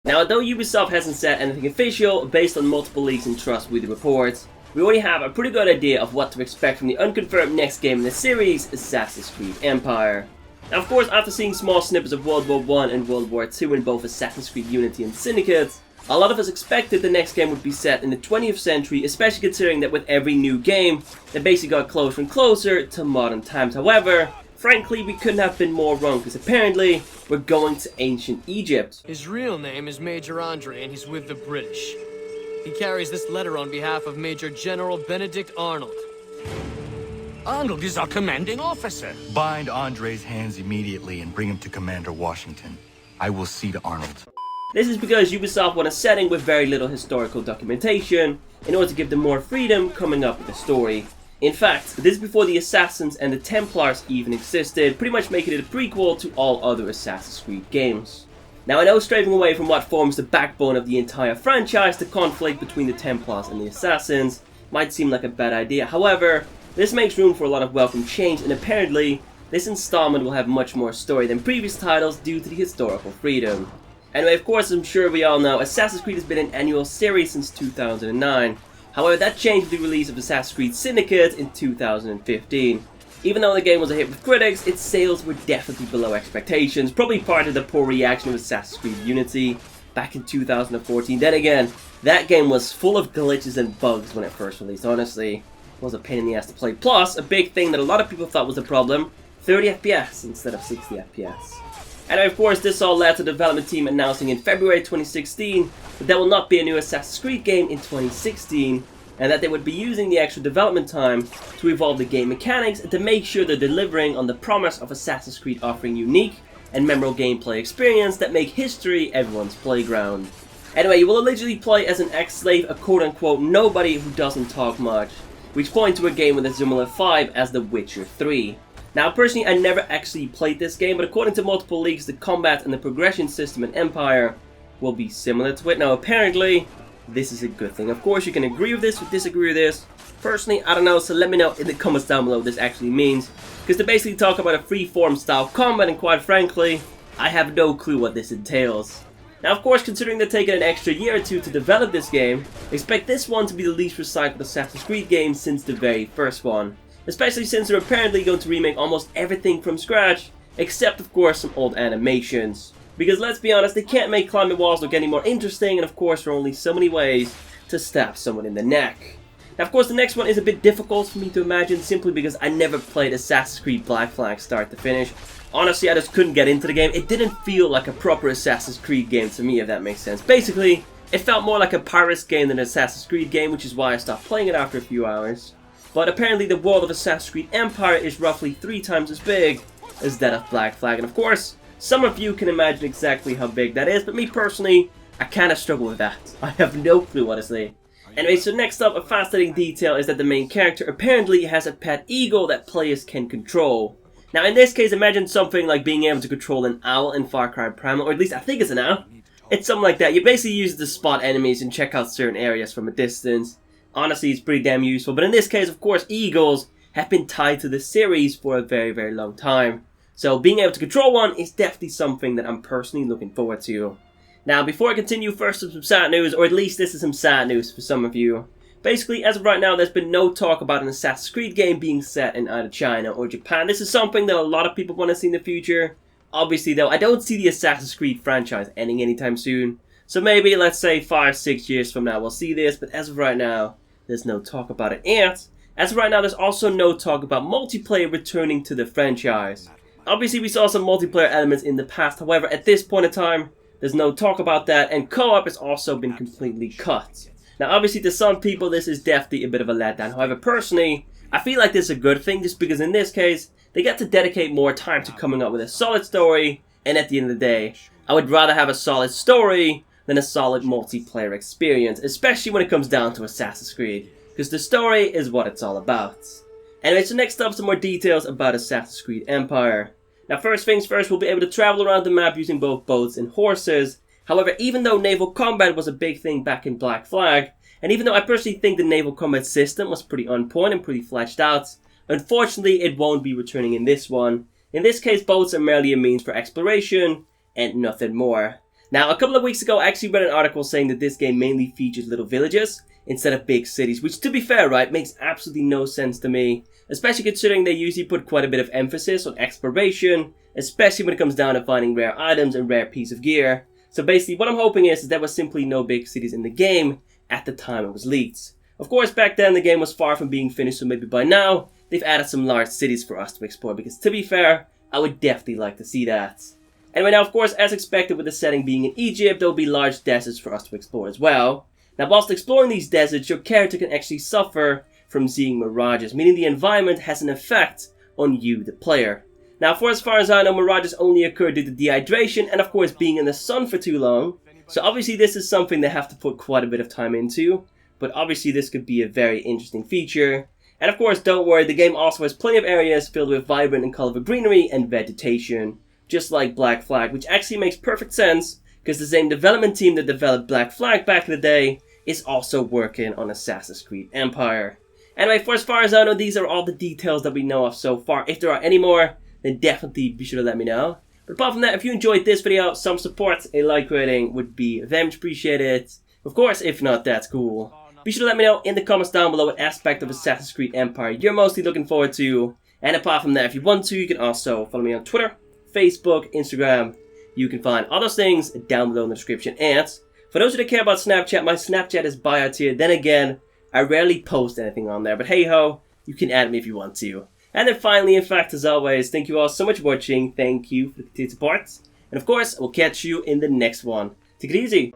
Now, although Ubisoft hasn't said anything official, based on multiple leaks and trustworthy reports, we already have a pretty good idea of what to expect from the unconfirmed next game in the series, Assassin's Creed Empire. Now, of course, after seeing small snippets of World War I and World War II in both Assassin's Creed Unity and Syndicate, a lot of us expected the next game would be set in the 20th century, especially considering that with every new game, they basically got closer and closer to modern times. However, frankly, we couldn't have been more wrong, because apparently, we're going to ancient Egypt. His real name is Major Andre, and he's with the British. He carries this letter on behalf of Major General Benedict Arnold. Arnold is our commanding officer. Bind Andre's hands immediately and bring him to Commander Washington. I will see to Arnold. This is because Ubisoft want a setting with very little historical documentation in order to give them more freedom coming up with a story. In fact, this is before the Assassins and the Templars even existed, pretty much making it a prequel to all other Assassin's Creed games. Now, I know straying away from what forms the backbone of the entire franchise, the conflict between the Templars and the Assassins, might seem like a bad idea. However, this makes room for a lot of welcome change, and apparently, this installment will have much more story than previous titles due to the historical freedom. Anyway, of course, I'm sure we all know, Assassin's Creed has been an annual series since 2009. However, that changed with the release of Assassin's Creed Syndicate in 2015. Even though the game was a hit with critics, its sales were definitely below expectations, probably part of the poor reaction of Assassin's Creed Unity back in 2014. Then again, that game was full of glitches and bugs when it first released, honestly. It was a pain in the ass to play. Plus, a big thing that a lot of people thought was a problem, 30 FPS instead of 60 FPS. And of course, this all led to the development team announcing in February 2016 that there will not be a new Assassin's Creed game in 2016, and that they would be using the extra development time to evolve the game mechanics and to make sure they're delivering on the promise of Assassin's Creed offering unique and memorable gameplay experience that make history everyone's playground. Anyway, you will allegedly play as an ex-slave, a quote-unquote nobody who doesn't talk much, which point to a game with a similar vibe as The Witcher 3. Now, personally, I never actually played this game, but according to multiple leaks, the combat and the progression system in Empire will be similar to it. Now, apparently, this is a good thing. Of course, you can agree with this or disagree with this. Personally, I don't know, so let me know in the comments down below what this actually means. Because they basically talk about a free-form style combat, and quite frankly, I have no clue what this entails. Now, of course, considering they're taking an extra year or two to develop this game, expect this one to be the least recycled Assassin's Creed game since the very first one. Especially since they're apparently going to remake almost everything from scratch, except of course some old animations. Because let's be honest, they can't make climbing walls look any more interesting, and of course there are only so many ways to stab someone in the neck. Now, of course, the next one is a bit difficult for me to imagine, simply because I never played Assassin's Creed Black Flag start to finish. Honestly, I just couldn't get into the game. It didn't feel like a proper Assassin's Creed game to me, if that makes sense. Basically, it felt more like a Pirates game than an Assassin's Creed game, which is why I stopped playing it after a few hours. But apparently the world of Assassin's Creed Empire is roughly 3 times as big as that of Black Flag. And of course, some of you can imagine exactly how big that is, but me personally, I kinda struggle with that. I have no clue, honestly. Anyway, so next up, a fascinating detail is that the main character apparently has a pet eagle that players can control. Now, in this case, imagine something like being able to control an owl in Far Cry Primal, or at least I think it's an owl. It's something like that. You basically use it to spot enemies and check out certain areas from a distance. Honestly, it's pretty damn useful, but in this case, of course, eagles have been tied to the series for a very, very long time. So being able to control one is definitely something that I'm personally looking forward to. Now, before I continue, first some sad news, or at least this is some sad news for some of you. Basically, as of right now, there's been no talk about an Assassin's Creed game being set in either China or Japan. This is something that a lot of people want to see in the future. Obviously, though, I don't see the Assassin's Creed franchise ending anytime soon. So maybe, let's say, 5-6 years from now we'll see this, but as of right now, there's no talk about it. And, as of right now, there's also no talk about multiplayer returning to the franchise. Obviously, we saw some multiplayer elements in the past, however, at this point in time, there's no talk about that, and co-op has also been completely cut. Now, obviously, to some people, this is definitely a bit of a letdown. However, personally, I feel like this is a good thing, just because in this case, they get to dedicate more time to coming up with a solid story, and at the end of the day, I would rather have a solid story than a solid multiplayer experience, especially when it comes down to Assassin's Creed, because the story is what it's all about. Anyway, so next up, some more details about Assassin's Creed Empire. Now, first things first, we'll be able to travel around the map using both boats and horses. However, even though naval combat was a big thing back in Black Flag, and even though I personally think the naval combat system was pretty on point and pretty fleshed out, unfortunately it won't be returning in this one. In this case, boats are merely a means for exploration, and nothing more. Now, a couple of weeks ago, I actually read an article saying that this game mainly features little villages instead of big cities, which, to be fair, right, makes absolutely no sense to me, especially considering they usually put quite a bit of emphasis on exploration, especially when it comes down to finding rare items and rare pieces of gear. So basically, what I'm hoping is there was simply no big cities in the game at the time it was leaked. Of course, back then the game was far from being finished, so maybe by now, they've added some large cities for us to explore, because to be fair, I would definitely like to see that. Anyway, now of course, as expected with the setting being in Egypt, there will be large deserts for us to explore as well. Now, whilst exploring these deserts, your character can actually suffer from seeing mirages, meaning the environment has an effect on you, the player. Now, for as far as I know, mirages only occur due to dehydration and of course being in the sun for too long. So obviously this is something they have to put quite a bit of time into, but obviously this could be a very interesting feature. And of course, don't worry, the game also has plenty of areas filled with vibrant and colorful greenery and vegetation, just like Black Flag, which actually makes perfect sense, because the same development team that developed Black Flag back in the day is also working on Assassin's Creed Empire. Anyway, for as far as I know, these are all the details that we know of so far. If there are any more, then definitely be sure to let me know. But apart from that, if you enjoyed this video, some support, a like rating would be very much appreciated. Of course, if not, that's cool. Be sure to let me know in the comments down below what aspect of Assassin's Creed Empire you're mostly looking forward to. And apart from that, if you want to, you can also follow me on Twitter, Facebook, Instagram. You can find all those things down below in the description. And for those who don't care about Snapchat, my Snapchat is bio tier. Then again, I rarely post anything on there, but hey ho, you can add me if you want to. And then finally, in fact, as always, thank you all so much for watching. Thank you for the continued support. And of course, I will catch you in the next one. Take it easy.